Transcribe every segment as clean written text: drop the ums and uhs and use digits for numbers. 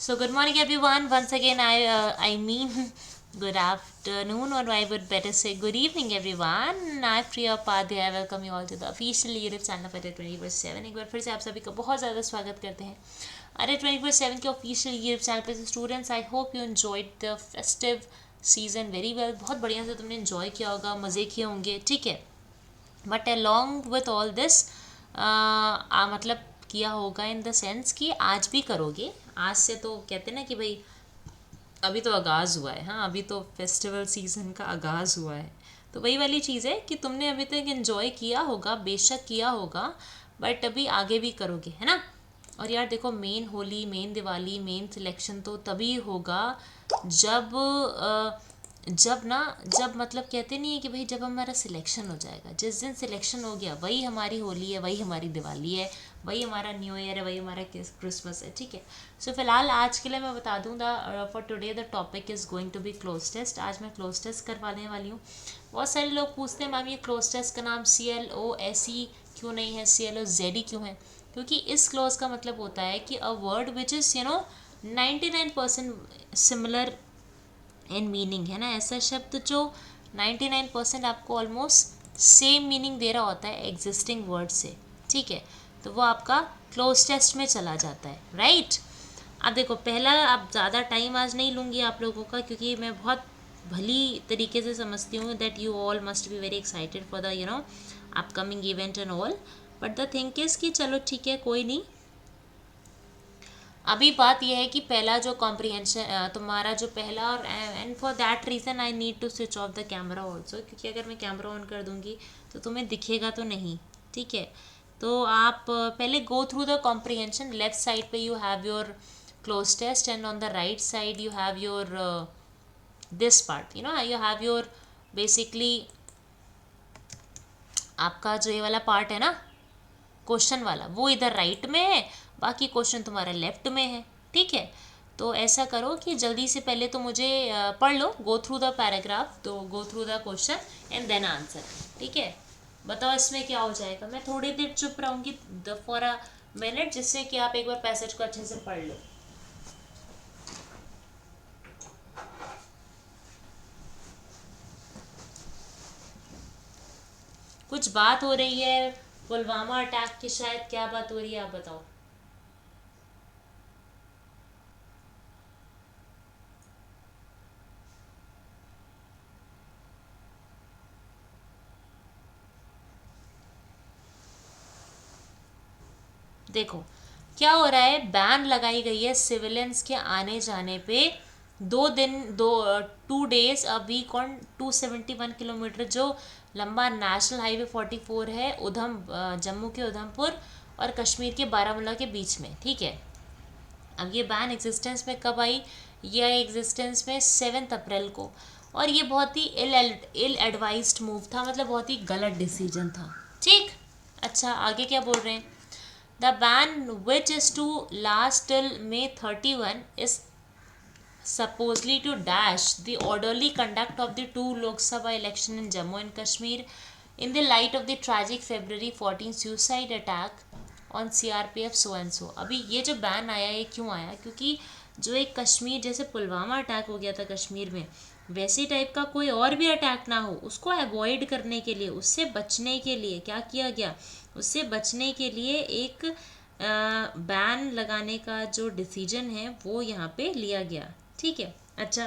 So good morning everyone. Once again I mean good afternoon, or I would better say good evening everyone. I'm Priya Upadhyay. I welcome you all to the official YouTube channel of अरे 24/7. एक बार फिर से आप सभी का बहुत ज़्यादा स्वागत करते हैं अरे 24/7 के ऑफिशियल यूट्यूब चैनल पे। Students, I hope you enjoyed the festive season very well. बहुत बढ़िया से तुमने एंजॉय किया होगा, मज़े किए होंगे, ठीक है। But along with all this मतलब किया होगा इन द सेंस कि आज भी करोगे। आज से तो कहते हैं ना कि भाई अभी तो आगाज़ हुआ है, हाँ अभी तो फेस्टिवल सीज़न का आगाज़ हुआ है। तो वही वाली चीज़ है कि तुमने अभी तक एंजॉय किया होगा, बेशक किया होगा, बट अभी आगे भी करोगे, है ना। और यार देखो, main Holi, main Diwali, main selection तो तभी होगा जब जब मतलब कहते नहीं है कि भाई जब हमारा सिलेक्शन हो जाएगा। जिस दिन सिलेक्शन हो गया वही हमारी होली है, वही हमारी दिवाली है, वही हमारा न्यू ईयर है, वही हमारा क्रिसमस है, ठीक है। सो फिलहाल आज के लिए मैं बता दूँ for today the topic is going to be cloze test. आज मैं क्लोज टेस्ट करवाने वाली हूँ। बहुत सारे लोग पूछते हैं मैम ये क्लोज टेस्ट का नाम CLOSE क्यों नहीं है, CLOZE क्यों है? क्योंकि इस क्लोज का मतलब होता है कि a word which is 99% similar in meaning, है ना। ऐसा शब्द जो 99% आपको ऑलमोस्ट सेम मीनिंग दे रहा होता है एग्जिस्टिंग वर्ड से, ठीक है। तो वो आपका क्लोज टेस्ट में चला जाता है, राइट। अब देखो, पहला, अब ज़्यादा टाइम आज नहीं लूँगी आप लोगों का, क्योंकि मैं बहुत भली तरीके से समझती हूँ that you all must be very excited for the upcoming event and all. But the think is कि चलो ठीक है, कोई नहीं। अभी बात यह है कि पहला जो कॉम्प्रिहेंशन तुम्हारा जो पहला, और and for that reason I need to switch off the camera also, क्योंकि अगर मैं कैमरा ऑन कर दूंगी तो तुम्हें दिखेगा तो नहीं, ठीक है। तो आप पहले go through the comprehension. Left side पे you have your cloze test and on the right side you have your this part, you have your basically आपका जो ये वाला पार्ट है ना, क्वेश्चन वाला, वो इधर राइट में है, बाकी क्वेश्चन तुम्हारा लेफ्ट में है, ठीक है। तो ऐसा करो कि जल्दी से पहले तो मुझे पढ़ लो, गो थ्रू द पैराग्राफ, तो go through the question and then answer, ठीक है। बताओ इसमें क्या हो जाएगा। मैं थोड़ी देर चुप रहूँगी फॉर अ मिनट, जिससे कि आप एक बार पैसेज को अच्छे से पढ़ लो। कुछ बात हो रही है पुलवामा अटैक की, शायद, क्या बात हो रही है आप बताओ। देखो क्या हो रहा है, बैन लगाई गई है सिविलियंस के आने जाने पे। 2 दिन, 2 days a week on 271 kilometre जो लंबा नेशनल हाईवे 44 है, जम्मू के उधमपुर और कश्मीर के बारामूला के बीच में, ठीक है। अब ये बैन एग्जिस्टेंस में कब आई? ये आई एग्जिस्टेंस में 7 अप्रैल को। और ये बहुत ही इल एडवाइज्ड मूव था, मतलब बहुत ही गलत डिसीजन था, ठीक। अच्छा, आगे क्या बोल रहे हैं। The ban, which is to last till May 31, is supposedly to dash the orderly conduct of the two Lok Sabha election in Jammu and Kashmir in the light of the tragic February 14 suicide attack on CRPF so and so। अभी ये जो ban आया, ये क्यों आया? क्योंकि जो एक कश्मीर, जैसे पुलवामा अटैक हो गया था कश्मीर में, वैसी टाइप का कोई और भी अटैक ना हो, उसको अवॉइड करने के लिए, उससे बचने के लिए क्या किया गया, उससे बचने के लिए एक बैन लगाने का जो डिसीजन है वो यहाँ पे लिया गया, ठीक है। अच्छा,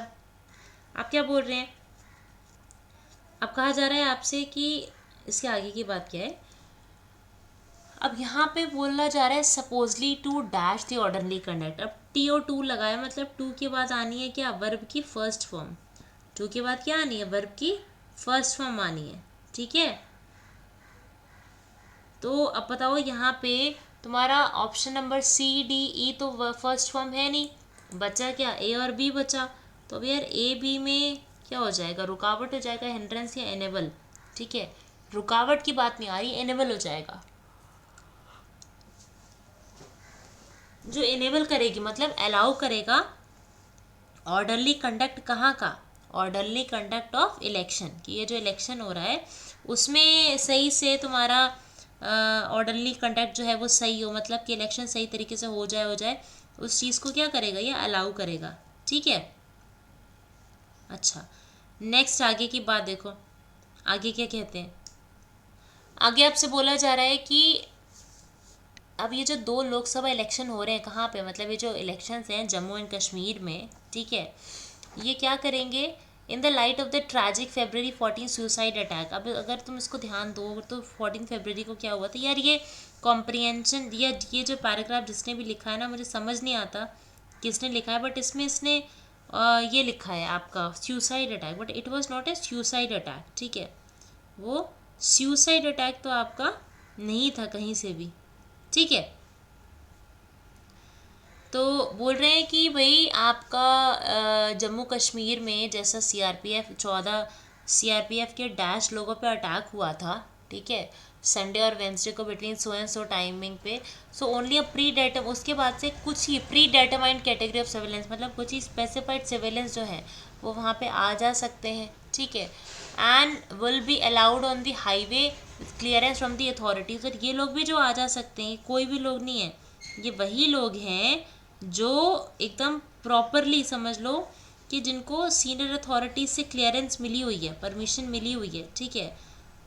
आप क्या बोल रहे हैं? अब कहा जा रहा है आपसे कि इसके आगे की बात क्या है। अब यहाँ पे बोला जा रहा है supposedly to dash the orderly conduct. अब TO2 लगाया, मतलब टू के बाद आनी है क्या? वर्ब की फर्स्ट फॉर्म। टू के बाद क्या आनी है? वर्ब की फर्स्ट फॉर्म आनी है, ठीक है। तो अब बताओ, यहाँ पे तुम्हारा option number C, D, E तो फर्स्ट फॉर्म है नहीं, बचा क्या? A और B बचा। तो अब यार A B में क्या हो जाएगा? रुकावट हो जाएगा, हिंड्रेंस या एनेबल, ठीक है। रुकावट की बात नहीं आ रही, एनेबल हो जाएगा। जो एनेबल करेगी मतलब अलाउ करेगा ऑर्डरली कंडक्ट, कहाँ का? ऑर्डरली कंडक्ट ऑफ इलेक्शन, कि ये जो इलेक्शन हो रहा है उसमें सही से तुम्हारा ऑर्डरली कंडक्ट जो है वो सही हो, मतलब कि इलेक्शन सही तरीके से हो जाए उस चीज़ को क्या करेगा, ये अलाउ करेगा, ठीक है। अच्छा, नेक्स्ट आगे की बात देखो, आगे क्या कहते हैं। आगे आपसे बोला जा रहा है कि अब ये जो 2 लोकसभा इलेक्शन हो रहे हैं कहाँ पे, मतलब ये जो इलेक्शंस हैं जम्मू एंड कश्मीर में, ठीक है, ये क्या करेंगे, in the light of the tragic February 14 suicide attack. अब अगर तुम इसको ध्यान दो तो 14 फरवरी को क्या हुआ था यार, ये कॉम्प्रिहेंशन, ये जो पैराग्राफ जिसने भी लिखा है ना, मुझे समझ नहीं आता किसने लिखा है, बट इसमें इसने ये लिखा है आपका suicide attack, but it was not a suicide attack, ठीक है। वो सुसाइड अटैक तो आपका नहीं था कहीं से भी, ठीक है। तो बोल रहे हैं कि भाई आपका जम्मू कश्मीर में जैसा सीआरपीएफ 14 सीआरपीएफ के डैश लोगों पे अटैक हुआ था, ठीक है, संडे और वेंसडे को between so and so timing पे, so only a pre datum, उसके बाद से कुछ ही predetermined category of civilians, मतलब कुछ ही स्पेसिफाइड सिविलियंस जो है वो वहाँ पे आ जा सकते हैं, ठीक है, and will be allowed on the highway clearance from the authorities. और ये लोग भी जो आ जा सकते हैं, कोई भी लोग नहीं है, ये वही लोग हैं जो एकदम प्रॉपरली समझ लो कि जिनको सीनियर अथॉरिटीज से क्लियरेंस मिली हुई है, परमिशन मिली हुई है, ठीक है,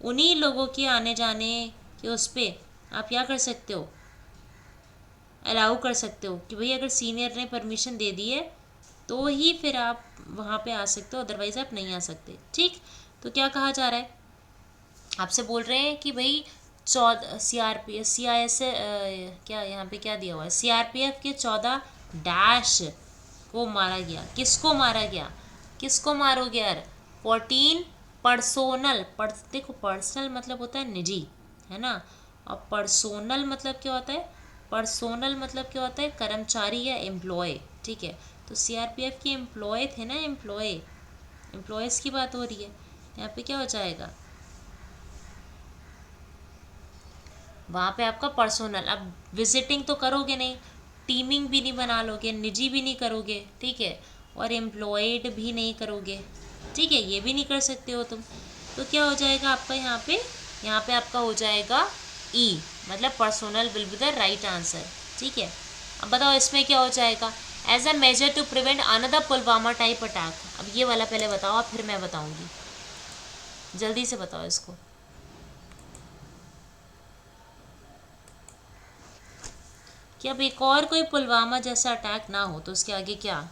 उन्हीं लोगों के आने जाने के उस पर आप क्या कर सकते हो, अलाउ कर सकते हो कि भाई अगर सीनियर ने परमिशन दे दी है तो ही फिर आप वहाँ पे आ सकते हो, अदरवाइज आप नहीं आ सकते, ठीक। तो क्या कहा जा रहा है, आपसे बोल रहे हैं कि भाई 14 CRPF CIS से क्या यहाँ पे क्या दिया हुआ है, CRPF के 14 डैश को मारा गया, किसको मारा गया, किसको मारोगे यार, 14 पर्सोनल, देखो पर्सनल मतलब होता है निजी, है ना, और पर्सोनल मतलब क्या होता है, पर्सोनल मतलब क्या होता है, कर्मचारी या एम्प्लॉय, ठीक है। तो सीआरपीएफ के एम्प्लॉय थे ना, एम्प्लॉयज़ की बात हो रही है, यहाँ पे क्या हो जाएगा, वहाँ पे आपका पर्सोनल। अब विजिटिंग तो करोगे नहीं, टीमिंग भी नहीं बना लोगे, निजी भी नहीं करोगे, ठीक है, और एम्प्लॉयड भी नहीं करोगे, ठीक है, ये भी नहीं कर सकते हो तुम। तो क्या हो जाएगा आपका यहाँ पे आपका हो जाएगा ई, मतलब personal will be the right answer, ठीक है। अब बताओ इसमें क्या हो जाएगा, as a major to prevent another Pulwama type attack. अब ये वाला पहले बताओ, फिर मैं बताऊँगी, जल्दी से बताओ इसको। कि अब एक और कोई पुलवामा जैसा अटैक ना हो, तो उसके आगे क्या,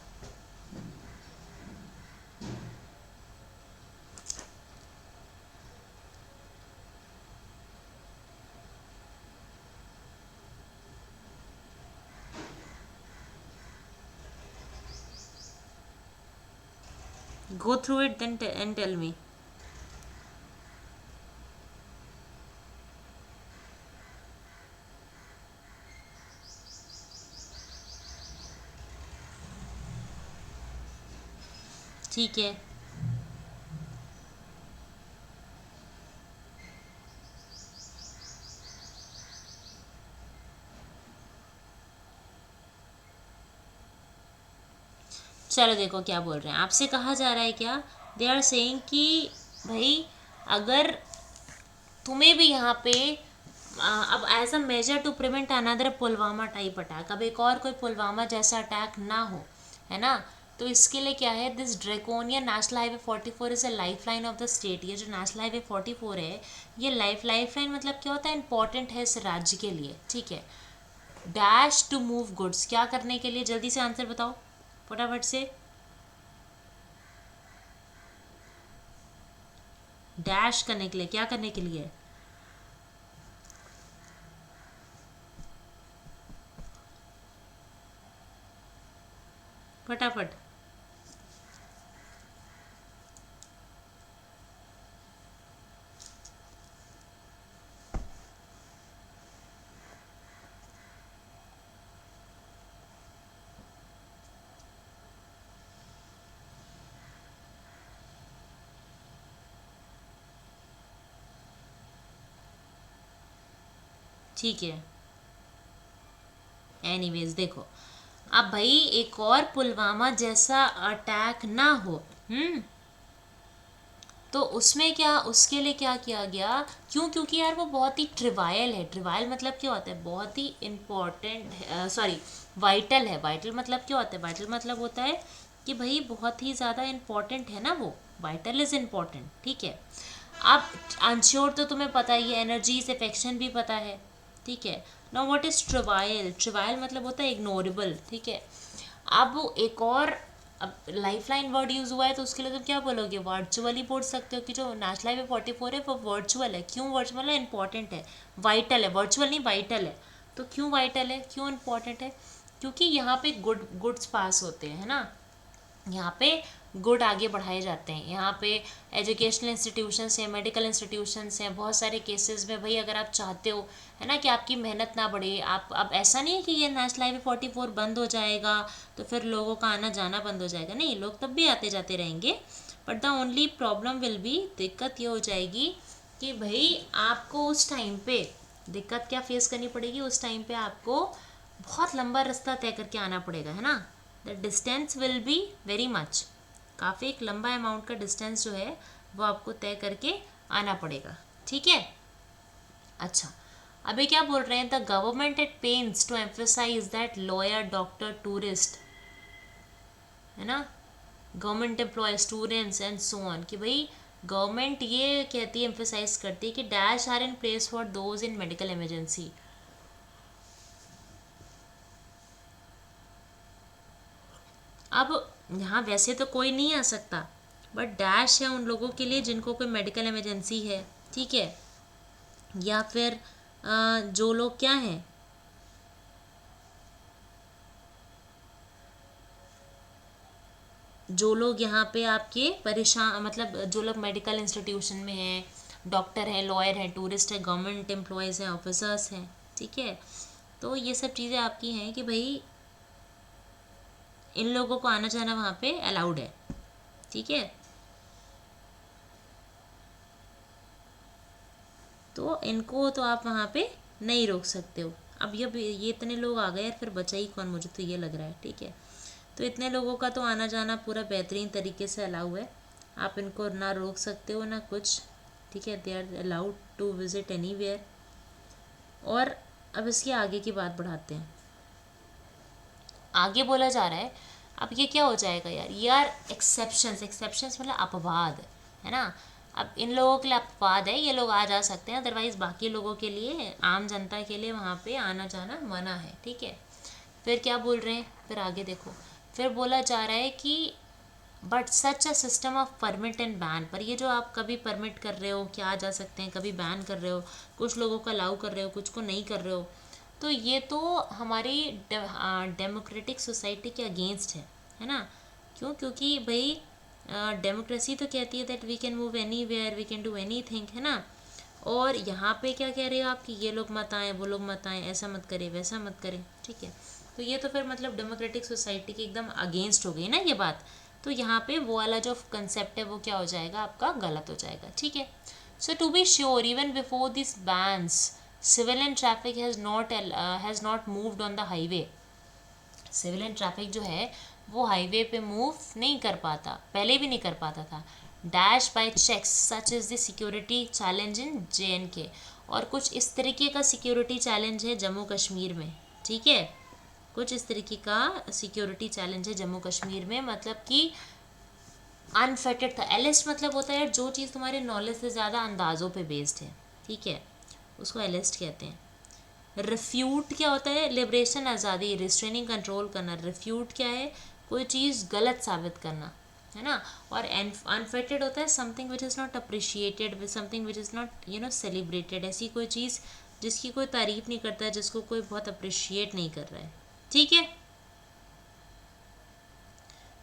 go through it then and tell me. ठीक है, चलो देखो क्या बोल रहे हैं, आपसे कहा जा रहा है क्या, दे आर सेइंग कि भाई अगर तुम्हें भी यहाँ पे अब as a major to prevent another Pulwama type attack, अब एक और कोई पुलवामा जैसा अटैक ना हो, है ना, तो इसके लिए क्या है, this draconian national highway 44 is a life line of the state. ये जो नेशनल हाईवे 44 है, ये लाइफ लाइन मतलब क्या होता है, इंपॉर्टेंट है इस राज्य के लिए, ठीक है। डैश टू मूव गुड्स, क्या करने के लिए, जल्दी से आंसर बताओ फटाफट से। डैश करने के लिए, क्या करने के लिए, फटाफट। ठीक है, एनीवेज देखो, अब भाई एक और पुलवामा जैसा अटैक ना हो, तो उसमें क्या, उसके लिए क्या किया गया, क्यों, क्योंकि यार वो बहुत ही ट्रिवायल है। ट्रिवायल मतलब क्या होता है, बहुत ही इम्पोर्टेंट, सॉरी वाइटल है। वाइटल मतलब क्या होता है, वाइटल मतलब होता है कि भाई बहुत ही ज़्यादा इम्पोर्टेंट है ना वो, वाइटल इज़ इम्पोर्टेंट, ठीक है। अब अनश्योर तो तुम्हें पता ही है, एनर्जीज अफेक्शन भी पता है, ठीक है। नाउ व्हाट इज ट्रिवायल, ट्रिवायल मतलब होता है इग्नोरेबल, ठीक है। अब एक और, अब लाइफ लाइन वर्ड यूज़ हुआ है तो उसके लिए तुम क्या बोलोगे, वर्चुअली बोल सकते हो कि जो नेशनल हाईवे 44 है वो वर्चुअल है। क्यों वर्चुअल है, इंपॉर्टेंट है, वाइटल है, वर्चुअल नहीं वाइटल है। तो क्यों वाइटल है, क्यों इंपॉर्टेंट है, क्योंकि यहाँ पे गुड्स पास होते हैं, है ना, यहाँ पे गुड आगे बढ़ाए जाते हैं। यहाँ पे एजुकेशनल इंस्टीट्यूशंस हैं, मेडिकल इंस्टीट्यूशंस हैं, बहुत सारे केसेस में भाई अगर आप चाहते हो, है ना, कि आपकी मेहनत ना बढ़े, आप, अब ऐसा नहीं है कि ये नेशनल हाईवे 44 बंद हो जाएगा तो फिर लोगों का आना जाना बंद हो जाएगा, नहीं, लोग तब भी आते जाते रहेंगे। But the only problem will be, दिक्कत ये हो जाएगी कि भाई आपको उस टाइम पे दिक्कत क्या फेस करनी पड़ेगी, उस टाइम पे आपको बहुत लंबा रास्ता तय करके आना पड़ेगा, है ना। The distance will be very much, काफ़ी एक लंबा अमाउंट का डिस्टेंस जो है वो आपको तय करके आना पड़ेगा, ठीक है। अच्छा, अभी क्या बोल रहे हैं, the government at pains to emphasise that lawyer, doctor, tourist, है ना, government employ, students and so on, कि भाई गवर्नमेंट ये कहती है, एम्फोसाइज करती है कि dash are in place for those in medical emergency. अब यहाँ वैसे तो कोई नहीं आ सकता, बट डैश है उन लोगों के लिए जिनको कोई मेडिकल इमरजेंसी है, ठीक है। या फिर जो लोग क्या हैं, जो लोग यहाँ पे आपके परेशान, मतलब जो लोग मेडिकल इंस्टीट्यूशन में हैं, डॉक्टर हैं, लॉयर हैं, टूरिस्ट हैं, गवर्नमेंट एम्प्लॉयज़ हैं, ऑफिसर्स हैं, ठीक है। तो ये सब चीज़ें आपकी हैं कि भाई इन लोगों को आना जाना वहाँ पे अलाउड है, ठीक है। तो इनको तो आप वहाँ पे नहीं रोक सकते हो। अब ये इतने लोग आ गए यार, फिर बचा ही कौन, मुझे तो ये लग रहा है, ठीक है। तो इतने लोगों का तो आना जाना पूरा बेहतरीन तरीके से अलाउ है, आप इनको ना रोक सकते हो ना कुछ, ठीक है। They are allowed to visit anywhere. और अब इसके आगे की बात बढ़ाते हैं, आगे बोला जा रहा है, अब ये क्या हो जाएगा यार, एक्सेप्शंस, एक्सेप्शंस मतलब अपवाद, है ना। अब इन लोगों के लिए अपवाद है, ये लोग आ जा सकते हैं, अदरवाइज बाकी लोगों के लिए, आम जनता के लिए वहाँ पे आना जाना मना है, ठीक है। फिर क्या बोल रहे हैं, फिर आगे देखो, फिर बोला जा रहा है कि but such a system of permit and ban, पर ये जो आप कभी परमिट कर रहे हो कि आ जा सकते हैं, कभी बैन कर रहे हो, कुछ लोगों को अलाउ कर रहे हो, कुछ को नहीं कर रहे हो, तो ये तो हमारी डेमोक्रेटिक सोसाइटी के अगेंस्ट है ना। क्यों, क्योंकि भाई डेमोक्रेसी तो कहती है that we can move anywhere, we can do anything, है ना। और यहाँ पे क्या कह रहे हो आप कि ये लोग मत आएँ, वो लोग मत आएँ, ऐसा मत करें, वैसा मत करें, ठीक है। तो ये तो फिर मतलब डेमोक्रेटिक सोसाइटी के एकदम अगेंस्ट हो गई ना ये बात। तो यहाँ पे वो वाला जो कंसेप्ट है वो क्या हो जाएगा, आपका गलत हो जाएगा, ठीक है। So to be sure, even before this bans, civil traffic has not moved on the highway. Civil traffic जो है वो हाईवे पे मूव नहीं कर पाता, पहले भी नहीं कर पाता था। Dash by checks such is the security challenge in JNK, और कुछ इस तरीके का सिक्योरिटी चैलेंज है जम्मू कश्मीर में, ठीक है। कुछ इस तरीके का सिक्योरिटी चैलेंज है जम्मू कश्मीर में, मतलब कि अनफेटेड था। एलिस्ट मतलब होता है यार जो चीज़ तुम्हारे नॉलेज से ज़्यादा अंदाज़ों पे बेस्ड है, ठीक है, उसको एलिस्ट कहते हैं। रिफ्यूट क्या होता है, लिबरेशन, आज़ादी, रिस्ट्रेनिंग, कंट्रोल करना। रिफ्यूट क्या है, कोई चीज़ गलत साबित करना, है ना। और अनफेटेड होता है something which is not appreciated, with something which is not celebrated, ऐसी कोई चीज़ जिसकी कोई तारीफ नहीं करता है, जिसको कोई बहुत अप्रिशिएट नहीं कर रहा है, ठीक है।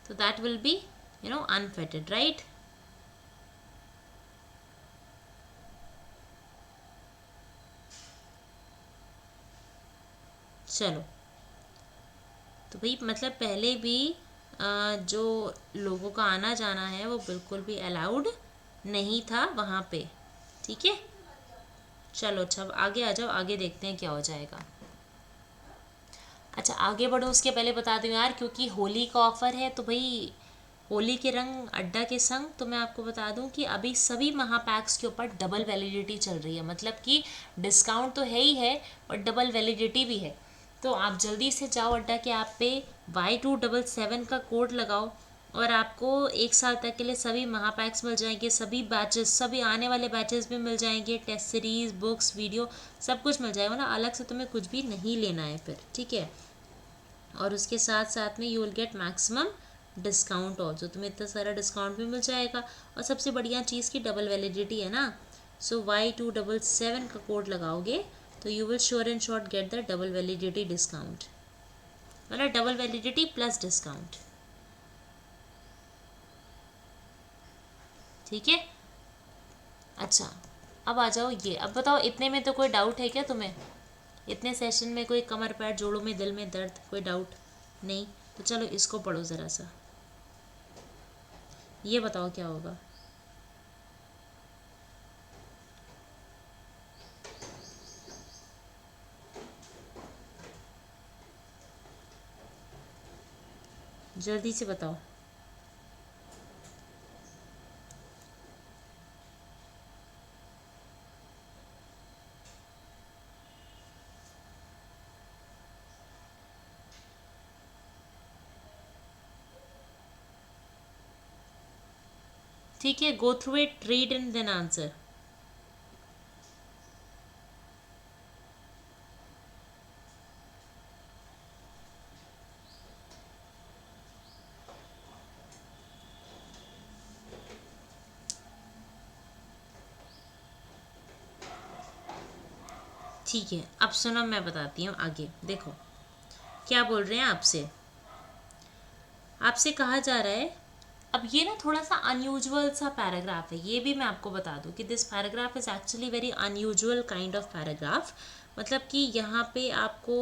तो that will be unfettered, right. चलो, तो भाई मतलब पहले भी जो लोगों का आना जाना है वो बिल्कुल भी अलाउड नहीं था वहाँ पे, ठीक है। चलो अच्छा, अब आगे आ जाओ, आगे देखते हैं क्या हो जाएगा। अच्छा, आगे बढ़ो उसके पहले बता दूं यार, क्योंकि होली का ऑफर है तो भाई होली के रंग अड्डा के संग तो मैं आपको बता दूं कि अभी सभी महापैक्स के ऊपर डबल वैलिडिटी चल रही है, मतलब कि डिस्काउंट तो है ही है और डबल वैलिडिटी भी है। तो आप जल्दी से जाओ अड्डा के ऐप पे, Y277 का कोड लगाओ और आपको 1 साल तक के लिए सभी महापैक्स मिल जाएंगे, सभी बैचेस, सभी आने वाले बैचेस भी मिल जाएंगे, टेस्ट सीरीज, बुक्स, वीडियो, सब कुछ मिल जाएगा ना, अलग से तुम्हें कुछ भी नहीं लेना है फिर, ठीक है। और उसके साथ साथ में you will get maximum discount also, तुम्हें इतना सारा डिस्काउंट भी मिल जाएगा और सबसे बढ़िया चीज़ की डबल वैलिडिटी है ना। सो Y277 का कोड लगाओगे तो you will sure and short get the double validity discount, मतलब डबल वैलिडिटी प्लस डिस्काउंट, ठीक है। अच्छा, अब आ जाओ ये, अब बताओ इतने में तो कोई डाउट है क्या तुम्हें? इतने सेशन में कोई कमर पैर जोड़ों में दिल में दर्द, कोई डाउट नहीं? तो चलो इसको पढ़ो ज़रा सा, ये बताओ क्या होगा। जल्दी से बताओ। ठीक है, go through it, read and then answer. ठीक है, अब सुनो मैं बताती हूँ आगे, देखो क्या बोल रहे हैं आपसे। आपसे कहा जा रहा है, अब ये ना थोड़ा सा अनयूजुअल सा पैराग्राफ है, ये भी मैं आपको बता दूं कि this paragraph is actually very unusual kind of paragraph. मतलब कि यहाँ पे आपको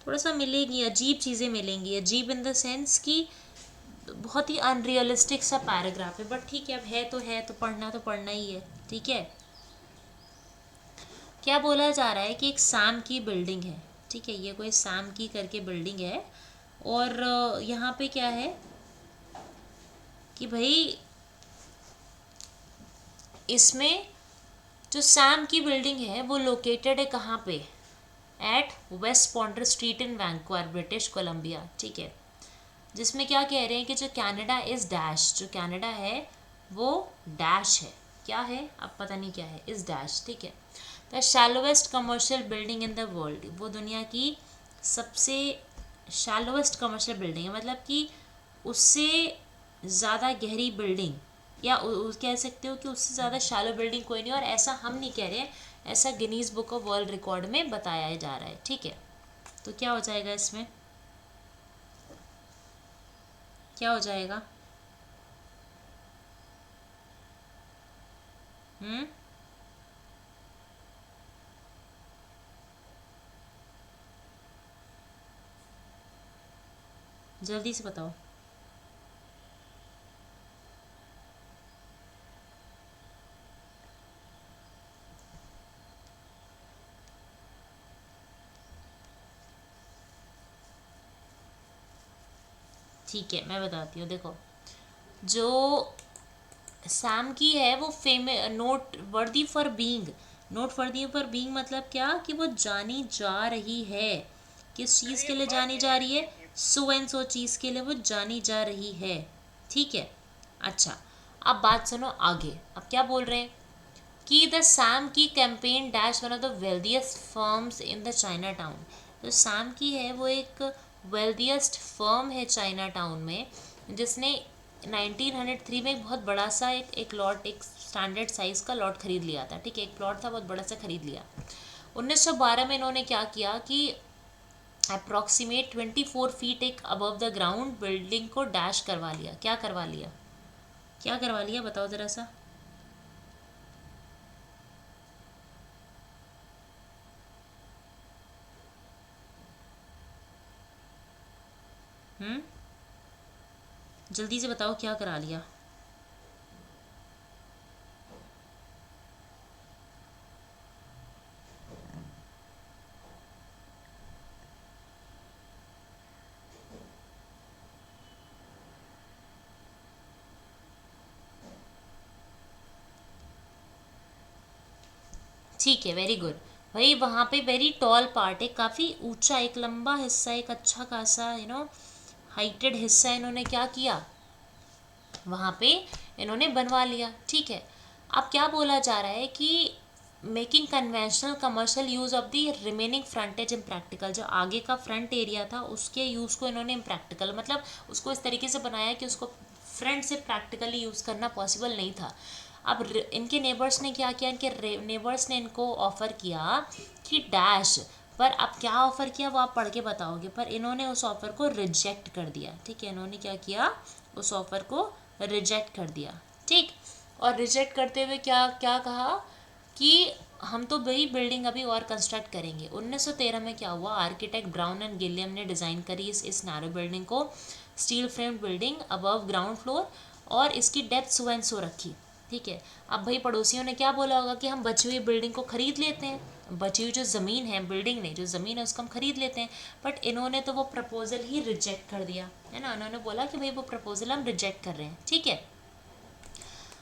थोड़ा सा मिलेगी, अजीब चीज़ें मिलेंगी, अजीब इन द सेंस कि बहुत ही अनरियलिस्टिक सा पैराग्राफ है, बट ठीक है, अब है तो पढ़ना ही है, ठीक है। क्या बोला जा रहा है कि एक सैम की बिल्डिंग है, ठीक है, ये कोई सैम की करके बिल्डिंग है। और यहाँ पे क्या है कि भाई इसमें जो सैम की बिल्डिंग है वो लोकेटेड है कहाँ पे, eight waste ponder street in Vancouver, British Columbia, ठीक है। जिसमें क्या कह रहे हैं कि जो कनाडा इज़ डैश, जो कनाडा है वो डैश है, क्या है अब पता नहीं क्या है, इज़ डैश, ठीक है। The shallowest commercial building in the world, वो दुनिया की सबसे शैलोवेस्ट कमर्शियल बिल्डिंग है, मतलब कि उससे ज़्यादा गहरी बिल्डिंग, या कह सकते हो कि उससे ज़्यादा शैलो बिल्डिंग कोई नहीं, और ऐसा हम नहीं कह रहे हैं, ऐसा Guinness book of world record में बताया जा रहा है, ठीक है। तो क्या हो जाएगा इसमें, क्या हो जाएगा? हम्म, जल्दी से बताओ। ठीक है, मैं बताती हूँ, देखो जो सैम की है वो नोट वर्दी फॉर बीइंग, नोट वर्दी फॉर बीइंग मतलब क्या कि वो जानी जा रही है, किस चीज़ के लिए जानी जा रही है, सो एंड सो चीज़ के लिए वो जानी जा रही है, ठीक है। अच्छा, अब बात सुनो आगे, अब क्या बोल रहे हैं कि द सैम की campaign dash one of the wealthiest firms in the China town. तो सैम की है वो एक वेल्दिएस्ट फर्म है चाइना टाउन में, जिसने 1903 में एक बहुत बड़ा सा एक लॉट, एक स्टैंडर्ड साइज का लॉट खरीद लिया था, ठीक है, एक प्लॉट था बहुत बड़ा सा खरीद लिया। 1912 में इन्होंने क्या किया कि अप्रॉक्सीमेट 24 फीट एक अबव द ग्राउंड बिल्डिंग को डैश करवा लिया, क्या करवा लिया, क्या करवा लिया बताओ ज़रा सा। हम्म, जल्दी से बताओ क्या करा लिया। ठीक है, वेरी गुड। भाई वहाँ पे वेरी टॉल पार्ट है, काफ़ी ऊंचा एक लंबा हिस्सा, एक अच्छा खासा हाइटेड हिस्सा इन्होंने क्या किया, वहाँ पे इन्होंने बनवा लिया। ठीक है, अब क्या बोला जा रहा है कि making conventional commercial use of the remaining frontage impractical, जो आगे का फ्रंट एरिया था उसके यूज़ को इन्होंने इम्प्रैक्टिकल, मतलब उसको इस तरीके से बनाया कि उसको फ्रंट से प्रैक्टिकली यूज़ करना पॉसिबल नहीं था। अब इनके नेबर्स ने क्या किया, इनके नेबर्स ने इनको ऑफ़र किया कि डैश, पर अब क्या ऑफ़र किया वो आप पढ़ के बताओगे, पर इन्होंने उस ऑफ़र को रिजेक्ट कर दिया। ठीक है, इन्होंने क्या किया, उस ऑफ़र को रिजेक्ट कर दिया। ठीक, और रिजेक्ट करते हुए क्या क्या कहा कि हम तो वही बिल्डिंग अभी और कंस्ट्रक्ट करेंगे। 1913 में क्या हुआ, आर्किटेक्ट ब्राउन एंड गिलियम ने डिज़ाइन करी इस नैरो बिल्डिंग को, steel framed building above ground floor, और इसकी डेप्थ सो एंड सो रखी। ठीक है, अब भाई पड़ोसियों ने क्या बोला होगा कि हम बची हुई बिल्डिंग को खरीद लेते हैं, बची हुई जो ज़मीन है, बिल्डिंग नहीं, जो ज़मीन है उसको हम खरीद लेते हैं। बट इन्होंने तो वो प्रपोजल ही रिजेक्ट कर दिया, है ना, इन्होंने बोला कि भाई वो प्रपोजल हम रिजेक्ट कर रहे हैं। ठीक है,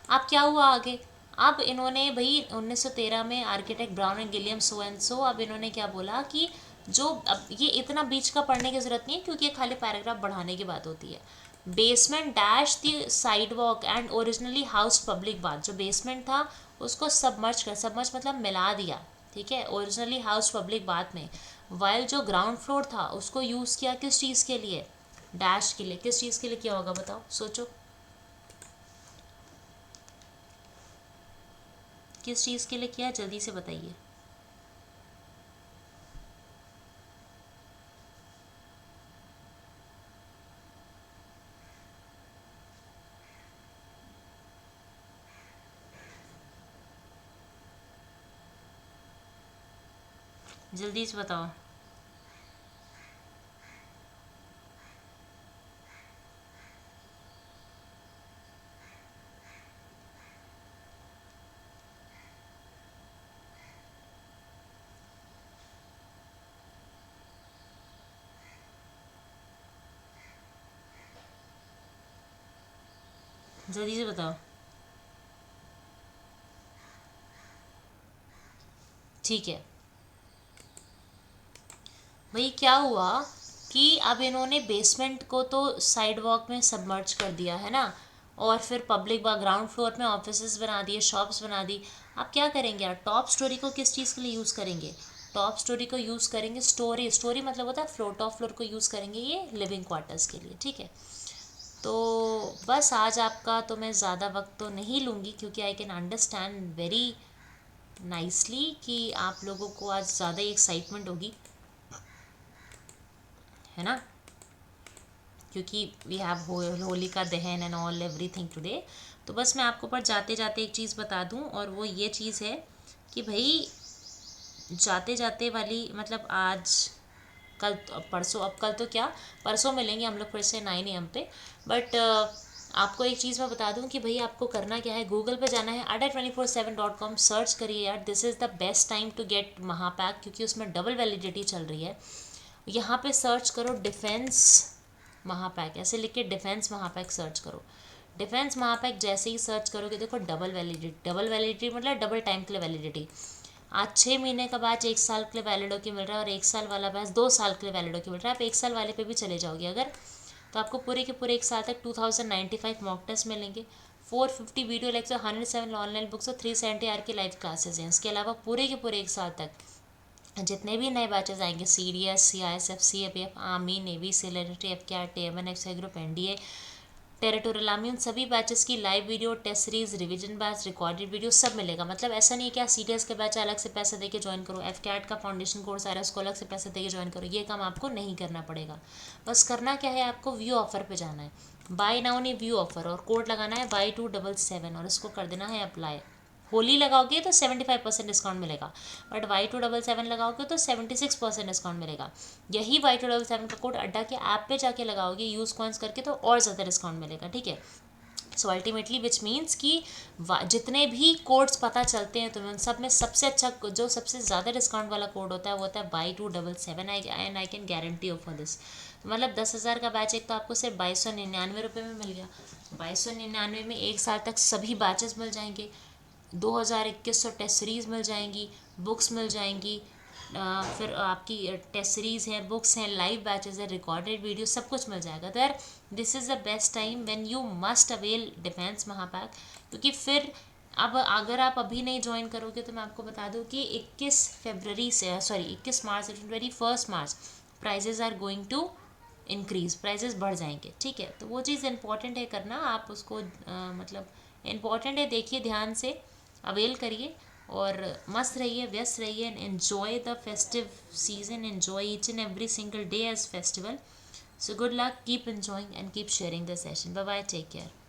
अब क्या हुआ आगे, अब इन्होंने भाई 1913 में architect brown and Gilliam so and सो, अब इन्होंने क्या बोला कि जो, अब ये इतना बीच का पढ़ने की ज़रूरत नहीं है क्योंकि ये खाली पैराग्राफ बढ़ाने की बात होती है। Basement dash the side walk and originally house public bath, जो बेसमेंट था उसको सबमर्ज कर, सबमर्ज मतलब मिला दिया। ठीक है, ओरिजिनली हाउस पब्लिक बाथ में, वाइल जो ग्राउंड फ्लोर था उसको यूज़ किया किस चीज़ के लिए, डैश के लिए। किस चीज़ के लिए किया होगा बताओ, सोचो किस चीज़ के लिए किया, जल्दी से बताइए। जल्दी से बताओ। जल्दी से बताओ। ठीक है, भाई क्या हुआ कि अब इन्होंने बेसमेंट को तो साइड वॉक में सबमर्ज कर दिया है ना, और फिर पब्लिक व ग्राउंड फ्लोर में ऑफिसेज बना दिए, शॉप्स बना दी। अब क्या करेंगे यार, टॉप स्टोरी को किस चीज़ के लिए यूज़ करेंगे, टॉप स्टोरी को यूज़ करेंगे, स्टोरी, स्टोरी मतलब होता है फ्लोर, टॉप फ्लोर को यूज़ करेंगे ये लिविंग क्वार्टर्स के लिए। ठीक है, तो बस आज आपका तो मैं ज़्यादा वक्त तो नहीं लूँगी क्योंकि I can understand very nicely कि आप लोगों को आज ज़्यादा ही एक्साइटमेंट होगी, है ना, क्योंकि वी हैव होलिका दहन एंड ऑल एवरीथिंग टुडे। तो बस मैं आपको पर जाते जाते एक चीज़ बता दूं, और वो ये चीज़ है कि भाई जाते जाते वाली, मतलब आज कल अब परसों, अब कल तो क्या, परसों मिलेंगे हम लोग फिर से 9 AM पे। बट आपको एक चीज़ मैं बता दूं कि भाई आपको करना क्या है, गूगल पे जाना है, adda247.com, सर्च करिए यार, this is the best time to get Mahapack, क्योंकि उसमें डबल वैलिडिटी चल रही है। यहाँ पे सर्च करो डिफेंस महापैक, ऐसे लिख के डिफेंस महापैक सर्च करो। डिफेंस महापैक जैसे ही सर्च करोगे देखो डबल वैलिडिटी, डबल वैलिडिटी मतलब डबल टाइम के लिए वैलिडिटी। आज 6 महीने का बैच 1 साल के लिए वैलिड होकर मिल रहा है, और 1 साल वाला बैच 2 साल के लिए वैलिड होकर मिल रहा है। आप 1 साल वाले पे भी चले जाओगे अगर, तो आपको पूरे के पूरे 1 साल तक 2095 मॉक टेस्ट मिलेंगे, 450 वीडियो लेक्चर, 107 ऑनलाइन बुक्स और 370 आवर की लाइव क्लासेस हैं। इसके अलावा पूरे के पूरे 1 साल तक जितने भी नए बैचेस आएंगे, CDS, CISF, CAPF, army, navy, celerity, FCAT, TMN, X group, NDA, territorial army, उन सभी बैचेस की live video, test series, revision batch, recorded video सब मिलेगा। मतलब ऐसा नहीं है कि आप CDS के बैच अलग से पैसा देके ज्वाइन करो, FCAT का फाउंडेशन कोर्स आ रहा है उसको अलग से पैसा देके ज्वाइन करो, ये काम आपको नहीं करना पड़ेगा। बस करना क्या है, आपको व्यू ऑफर पे जाना है, बाय नाउ नहीं व्यू ऑफर, और कोड लगाना है Y277 और इसको कर देना है अप्लाई। होली लगाओगे तो 75% डिस्काउंट मिलेगा, बट Y277 लगाओगे तो 76% डिस्काउंट मिलेगा। यही Y277 का कोड अड्डा के ऐप पे जाके लगाओगे यूज़ कॉइन्स करके तो और ज़्यादा डिस्काउंट मिलेगा। ठीक है, सो अल्टीमेटली विच मीन्स कि जितने भी कोड्स पता चलते हैं तुम्हें, उन सब में सबसे अच्छा, जो सबसे ज़्यादा डिस्काउंट वाला कोड होता है वो होता है Y277, and I can guarantee you for this. मतलब 10,000 का बैच एक तो आपको सिर्फ 2299 रुपये में मिल गया, 2299 में 1 साल तक सभी बैचेस मिल जाएंगे। 2100 टेस्ट सीरीज़ मिल जाएंगी, बुक्स मिल जाएंगी, फिर आपकी टेस्ट सीरीज़ हैं, बुक्स हैं, लाइव बैचेस हैं, रिकॉर्डेड वीडियो, सब कुछ मिल जाएगा। तो यार this is the best time when you must avail defence महापैक, क्योंकि फिर अब अगर आप अभी नहीं ज्वाइन करोगे तो मैं आपको बता दूं कि 21 मार्च से 21 March prices are going to increase, prices बढ़ जाएंगे, ठीक है। तो वो चीज़ इंपॉर्टेंट है करना, आप उसको मतलब इम्पॉर्टेंट है, देखिए ध्यान से, अवेल करिए और मस्त रहिए, व्यस्त रहिए and enjoy the festive season, enjoy each and every single day as festival. So good luck, keep enjoying and keep sharing the session. Bye bye, take care.